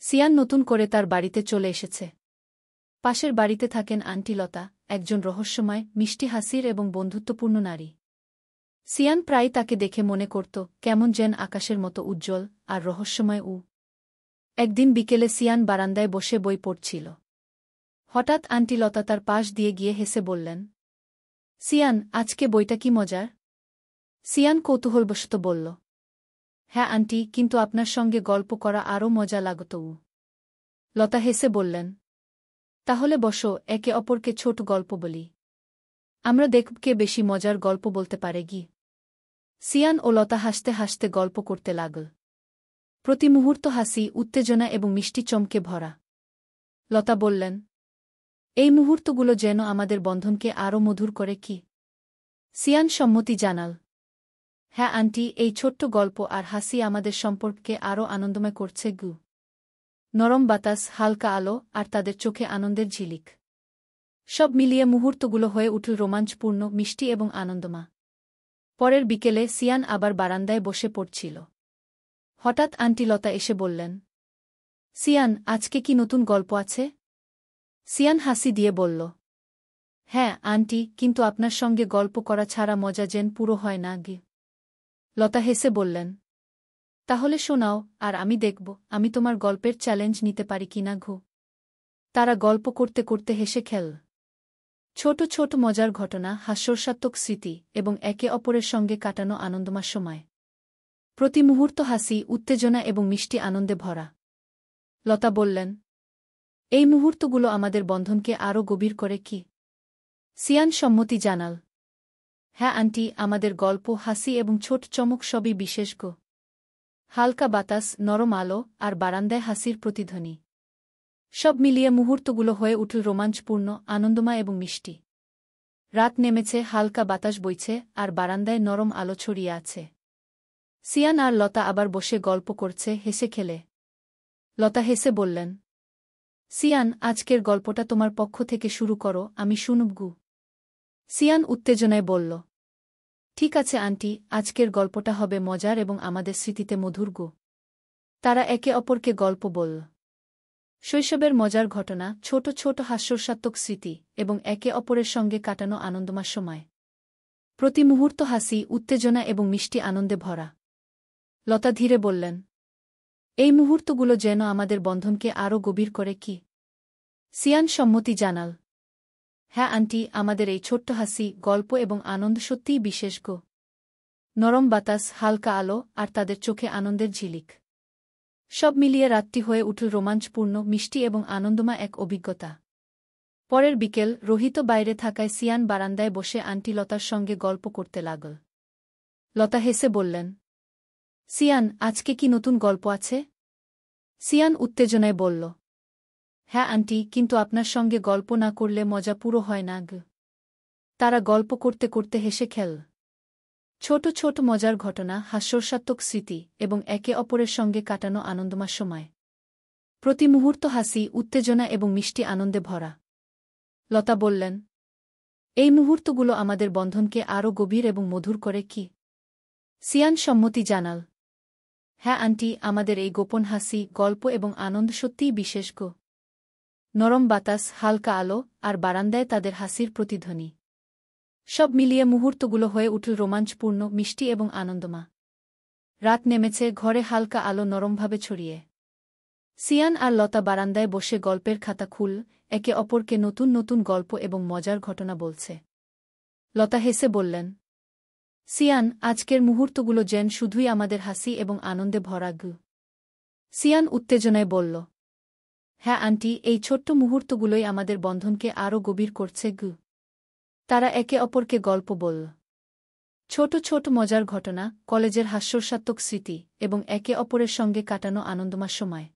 Sean নতুন করে তার বাড়িতে চলে এসেছে। পাশের বাড়িতে থাকেন আন্টি লতা, একজন রহস্যময়, মিষ্টি হাসির এবং বন্ধুত্বপূর্ণ নারী। সিয়ান প্রায় তাকে দেখে মনে করত কেমন যেন আকাশের মতো উজ্জ্বল আর রহস্যময়। একদিন বিকেলে সিয়ান বারান্দায় বসে বই পড়ছিল। হঠাৎ আন্টি লতা তার পাশ দিয়ে গিয়ে হেসে বললেন, সিয়ান, আজকে বইটা কি মজার। সিয়ান কৌতূহলবশত বলল, হ্যাঁ আন্টি, কিন্তু আপনার সঙ্গে গল্প করা আরও মজা লাগত। লতা হেসে বললেন, তাহলে বসো, একে অপরকে ছোট গল্প বলি। আমরা দেখব কে বেশি মজার গল্প বলতে পারে গি। সিয়ান ও লতা হাসতে হাসতে গল্প করতে লাগল। প্রতি মুহূর্ত হাসি, উত্তেজনা এবং মিষ্টি চমকে ভরা। লতা বললেন, এই মুহূর্তগুলো যেন আমাদের বন্ধনকে আরও মধুর করে কি। সিয়ান সম্মতি জানাল, হ্যাঁ আন্টি, এই ছোট্ট গল্প আর হাসি আমাদের সম্পর্ককে আরও আনন্দময় করছে গু। নরম বাতাস, হালকা আলো আর তাদের চোখে আনন্দের ঝিলিক, সব মিলিয়ে মুহূর্তগুলো হয়ে উঠল রোমাঞ্চপূর্ণ, মিষ্টি এবং আনন্দমা। পরের বিকেলে সিয়ান আবার বারান্দায় বসে পড়ছিল। হঠাৎ আন্টি লতা এসে বললেন, সিয়ান, আজকে কি নতুন গল্প আছে। সিয়ান হাসি দিয়ে বলল, হ্যাঁ আন্টি, কিন্তু আপনার সঙ্গে গল্প করা ছাড়া মজা যেন পুরো হয় না গি। লতা হেসে বললেন, তাহলে শোনাও, আর আমি দেখব আমি তোমার গল্পের চ্যালেঞ্জ নিতে পারি কিনা ঘু। তারা গল্প করতে করতে হেসে খেল। ছোট ছোট মজার ঘটনা, হাস্যরসাত্মক স্মৃতি এবং একে অপরের সঙ্গে কাটানো আনন্দময় সময়। প্রতি মুহূর্ত হাসি, উত্তেজনা এবং মিষ্টি আনন্দে ভরা। লতা বললেন, এই মুহূর্তগুলো আমাদের বন্ধনকে আরও গভীর করে কি। সিয়ান সম্মতি জানাল, হ্যাঁ আন্টি, আমাদের গল্প, হাসি এবং ছোট চমক সবই বিশেষ গো। হালকা বাতাস, নরম আলো আর বারান্দায় হাসির প্রতিধ্বনি, সব মিলিয়ে মুহূর্তগুলো হয়ে উঠল রোমাঞ্চপূর্ণ, আনন্দময় এবং মিষ্টি। রাত নেমেছে, হালকা বাতাস বইছে আর বারান্দায় নরম আলো ছড়িয়ে আছে। সিয়ান আর লতা আবার বসে গল্প করছে, হেসে খেলে। লতা হেসে বললেন, সিয়ান, আজকের গল্পটা তোমার পক্ষ থেকে শুরু করো, আমি শুনব গু। সিয়ান উত্তেজনায় বলল, ঠিক আছে আন্টি, আজকের গল্পটা হবে মজার এবং আমাদের স্মৃতিতে মধুর গো। তারা একে অপরকে গল্প বলল। শৈশবের মজার ঘটনা, ছোট ছোট হাস্যরসাত্মক স্মৃতি এবং একে অপরের সঙ্গে কাটানো আনন্দময় সময়। প্রতি মুহূর্ত হাসি, উত্তেজনা এবং মিষ্টি আনন্দে ভরা। লতা ধীরে বললেন, এই মুহূর্তগুলো যেন আমাদের বন্ধনকে আরও গভীর করে কি। সিয়ান সম্মতি জানাল, হ্যাঁ আন্টি, আমাদের এই ছোট্ট হাসি, গল্প এবং আনন্দ সত্যিই বিশেষ গো। নরম বাতাস, হালকা আলো আর তাদের চোখে আনন্দের ঝিলিক, সব মিলিয়ে রাতটি হয়ে উঠল রোমাঞ্চপূর্ণ, মিষ্টি এবং আনন্দময় এক অভিজ্ঞতা। পরের বিকেল, রোহিত বাইরে থাকায় সিয়ান বারান্দায় বসে আন্টি লতার সঙ্গে গল্প করতে লাগল। লতা হেসে বললেন, সিয়ান, আজকে কি নতুন গল্প আছে। সিয়ান উত্তেজনায় বলল, হ্যাঁ আন্টি, কিন্তু আপনার সঙ্গে গল্প না করলে মজা পুরো হয় না গ। তারা গল্প করতে করতে হেসে খেল। ছোট ছোট মজার ঘটনা, হাস্যরসাত্মক স্মৃতি এবং একে অপরের সঙ্গে কাটানো আনন্দময় সময়। প্রতি মুহূর্ত হাসি, উত্তেজনা এবং মিষ্টি আনন্দে ভরা। লতা বললেন, এই মুহূর্তগুলো আমাদের বন্ধনকে আরও গভীর এবং মধুর করে কি। সিয়ান সম্মতি জানাল, হ্যাঁ আন্টি, আমাদের এই গোপন হাসি, গল্প এবং আনন্দ সত্যিই বিশেষ গো। নরম বাতাস, হালকা আলো আর বারান্দায় তাদের হাসির প্রতিধ্বনি, সব মিলিয়ে মুহূর্তগুলো হয়ে উঠল রোমাঞ্চপূর্ণ, মিষ্টি এবং আনন্দমা। রাত নেমেছে, ঘরে হালকা আলো নরমভাবে ছড়িয়ে। সিয়ান আর লতা বারান্দায় বসে গল্পের খাতা খুল, একে অপরকে নতুন নতুন গল্প এবং মজার ঘটনা বলছে। লতা হেসে বললেন, সিয়ান, আজকের মুহূর্তগুলো যেন শুধুই আমাদের হাসি এবং আনন্দে ভরা গু। সিয়ান উত্তেজনায় বলল, হ্যাঁ আন্টি, এই ছোট্ট মুহূর্তগুলোই আমাদের বন্ধনকে আরও গভীর করছে গু। তারা একে অপরকে গল্প বলল। ছোট ছোট মজার ঘটনা, কলেজের হাস্যরসাত্মক স্মৃতি এবং একে অপরের সঙ্গে কাটানো আনন্দময় সময়।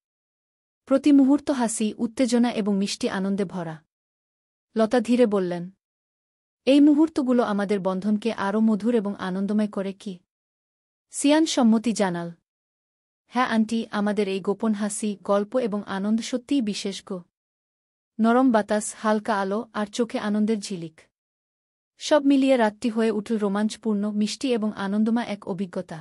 প্রতি মুহূর্ত হাসি, উত্তেজনা এবং মিষ্টি আনন্দে ভরা। লতা ধীরে বললেন, এই মুহূর্তগুলো আমাদের বন্ধনকে আরও মধুর এবং আনন্দময় করে কি। সিয়ান সম্মতি জানাল, হ্যাঁ আন্টি, আমাদের এই গোপন হাসি, গল্প এবং আনন্দ সত্যিই বিশেষ গো। নরম বাতাস, হালকা আলো আর চোখে আনন্দের ঝিলিক, সব মিলিয়ে রাতটি হয়ে উঠল রোমাঞ্চপূর্ণ, মিষ্টি এবং আনন্দময় এক অভিজ্ঞতা।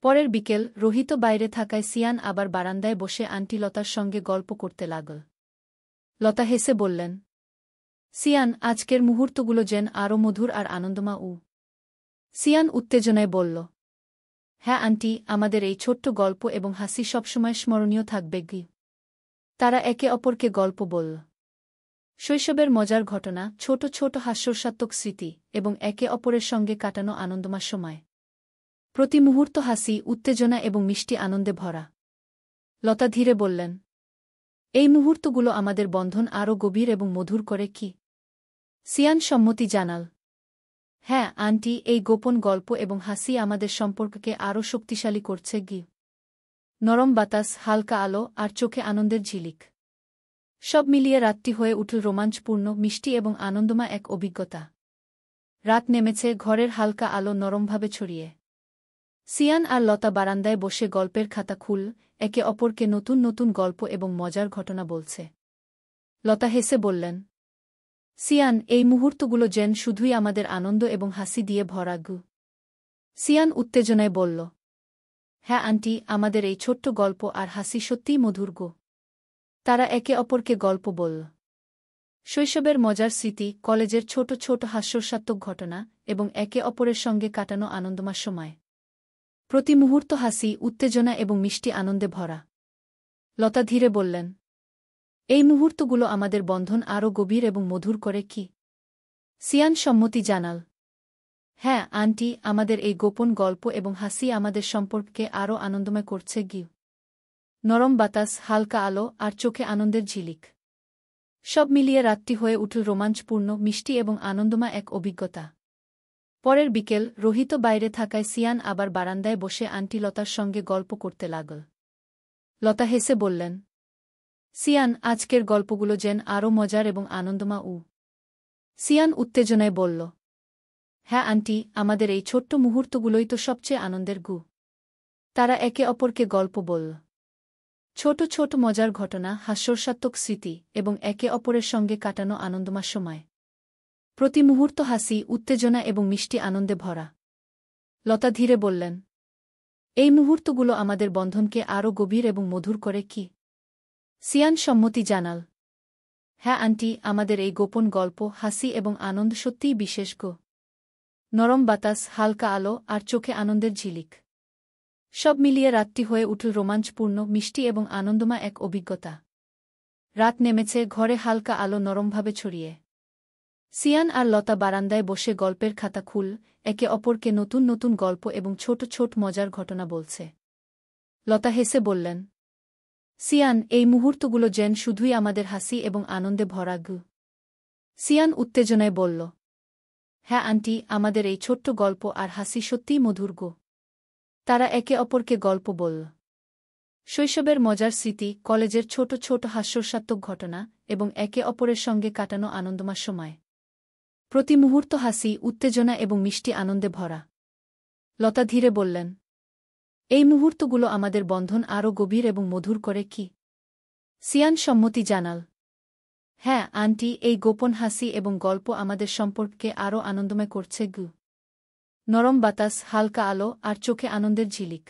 পরের বিকেল রোহিত বাইরে থাকায় সিয়ান আবার বারান্দায় বসে আন্টি লতার সঙ্গে গল্প করতে লাগল। লতা হেসে বললেন, সিয়ান, আজকের মুহূর্তগুলো যেন আরও মধুর আর আনন্দময়। সিয়ান উত্তেজনায় বলল, হ্যাঁ আন্টি, আমাদের এই ছোট্ট গল্প এবং হাসি সবসময় স্মরণীয় থাকবে গি। তারা একে অপরকে গল্প বলল। শৈশবের মজার ঘটনা, ছোট ছোট হাস্যরসাত্মক স্মৃতি এবং একে অপরের সঙ্গে কাটানো আনন্দময় সময়। প্রতি মুহূর্ত হাসি, উত্তেজনা এবং মিষ্টি আনন্দে ভরা। লতা ধীরে বললেন, এই মুহূর্তগুলো আমাদের বন্ধন আরও গভীর এবং মধুর করে কি? সিয়ান সম্মতি জানাল, হ্যাঁ আন্টি, এই গোপন গল্প এবং হাসি আমাদের সম্পর্ককে আরও শক্তিশালী করছে গি। নরম বাতাস, হালকা আলো আর চোখে আনন্দের ঝিলিক, সব মিলিয়ে রাতটি হয়ে উঠল রোমাঞ্চপূর্ণ, মিষ্টি এবং আনন্দময় এক অভিজ্ঞতা। রাত নেমেছে, ঘরের হালকা আলো নরমভাবে ছড়িয়ে। সিয়ান আর লতা বারান্দায় বসে গল্পের খাতা খুল একে অপরকে নতুন নতুন গল্প এবং মজার ঘটনা বলছে। লতা হেসে বললেন, সিয়ান, এই মুহূর্তগুলো যেন শুধুই আমাদের আনন্দ এবং হাসি দিয়ে ভরা গু। সিয়ান উত্তেজনায় বলল, হ্যাঁ আন্টি, আমাদের এই ছোট্ট গল্প আর হাসি সত্যিই মধুর গো। তারা একে অপরকে গল্প বলল। শৈশবের মজার স্মৃতি, কলেজের ছোট ছোট হাস্যরসাত্মক ঘটনা এবং একে অপরের সঙ্গে কাটানো আনন্দময় সময়। প্রতি মুহূর্ত হাসি, উত্তেজনা এবং মিষ্টি আনন্দে ভরা। লতা ধীরে বললেন, এই মুহূর্তগুলো আমাদের বন্ধন আরও গভীর এবং মধুর করে কি? সিয়ান সম্মতি জানাল, হ্যাঁ আন্টি, আমাদের এই গোপন গল্প এবং হাসি আমাদের সম্পর্ককে আরও আনন্দময় করছে গি। নরম বাতাস, হালকা আলো আর চোখে আনন্দের ঝিলিক, সব মিলিয়ে রাতটি হয়ে উঠল রোমাঞ্চপূর্ণ, মিষ্টি এবং আনন্দময় এক অভিজ্ঞতা। পরের বিকেল রোহিত বাইরে থাকায় সিয়ান আবার বারান্দায় বসে আন্টি লতার সঙ্গে গল্প করতে লাগল। লতা হেসে বললেন, সিয়ান, আজকের গল্পগুলো যেন আরও মজার এবং আনন্দময়। সিয়ান উত্তেজনায় বলল, হ্যাঁ আন্টি, আমাদের এই ছোট্ট মুহূর্তগুলোই তো সবচেয়ে আনন্দের গু। তারা একে অপরকে গল্প বলল। ছোট ছোট মজার ঘটনা, হাস্যরসাত্মক স্মৃতি এবং একে অপরের সঙ্গে কাটানো আনন্দময় সময়। প্রতি মুহূর্ত হাসি, উত্তেজনা এবং মিষ্টি আনন্দে ভরা। লতা ধীরে বললেন, এই মুহূর্তগুলো আমাদের বন্ধনকে আরও গভীর এবং মধুর করে কি? সিয়ান সম্মতি জানাল, হ্যাঁ আন্টি, আমাদের এই গোপন গল্প, হাসি এবং আনন্দ সত্যিই বিশেষ গো। নরম বাতাস, হালকা আলো আর চোখে আনন্দের ঝিলিক, সব মিলিয়ে রাতটি হয়ে উঠল রোমাঞ্চপূর্ণ, মিষ্টি এবং আনন্দময় এক অভিজ্ঞতা। রাত নেমেছে, ঘরে হালকা আলো নরমভাবে ছড়িয়ে। সিয়ান আর লতা বারান্দায় বসে গল্পের খাতা খুল একে অপরকে নতুন নতুন গল্প এবং ছোট ছোট মজার ঘটনা বলছে। লতা হেসে বললেন, সিয়ান, এই মুহূর্তগুলো যেন শুধুই আমাদের হাসি এবং আনন্দে ভরা গু। সিয়ান উত্তেজনায় বলল, হ্যাঁ আন্টি, আমাদের এই ছোট্ট গল্প আর হাসি সত্যিই মধুর গো। তারা একে অপরকে গল্প বলল। শৈশবের মজার স্মৃতি, কলেজের ছোট ছোট হাস্যরসাত্মক ঘটনা এবং একে অপরের সঙ্গে কাটানো আনন্দময় সময়। প্রতি মুহূর্ত হাসি, উত্তেজনা এবং মিষ্টি আনন্দে ভরা। লতা ধীরে বললেন, এই মুহূর্তগুলো আমাদের বন্ধন আরও গভীর এবং মধুর করে কি? সিয়ান সম্মতি জানাল, হ্যাঁ আন্টি, এই গোপন হাসি এবং গল্প আমাদের সম্পর্ককে আরও আনন্দময় করছে গু। নরম বাতাস, হালকা আলো আর চোখে আনন্দের ঝিলিক,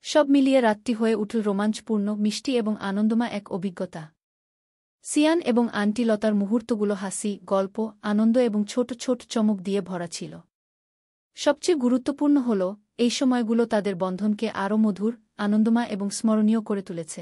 সব মিলিয়ে রাতটি হয়ে উঠল রোমাঞ্চপূর্ণ, মিষ্টি এবং আনন্দময় এক অভিজ্ঞতা। সিয়ান এবং আন্টি লতার মুহূর্তগুলো হাসি, গল্প, আনন্দ এবং ছোট ছোট চমক দিয়ে ভরা ছিল। সবচেয়ে গুরুত্বপূর্ণ হল, এই সময়গুলো তাদের বন্ধনকে আরও মধুর, আনন্দময় এবং স্মরণীয় করে তুলেছে।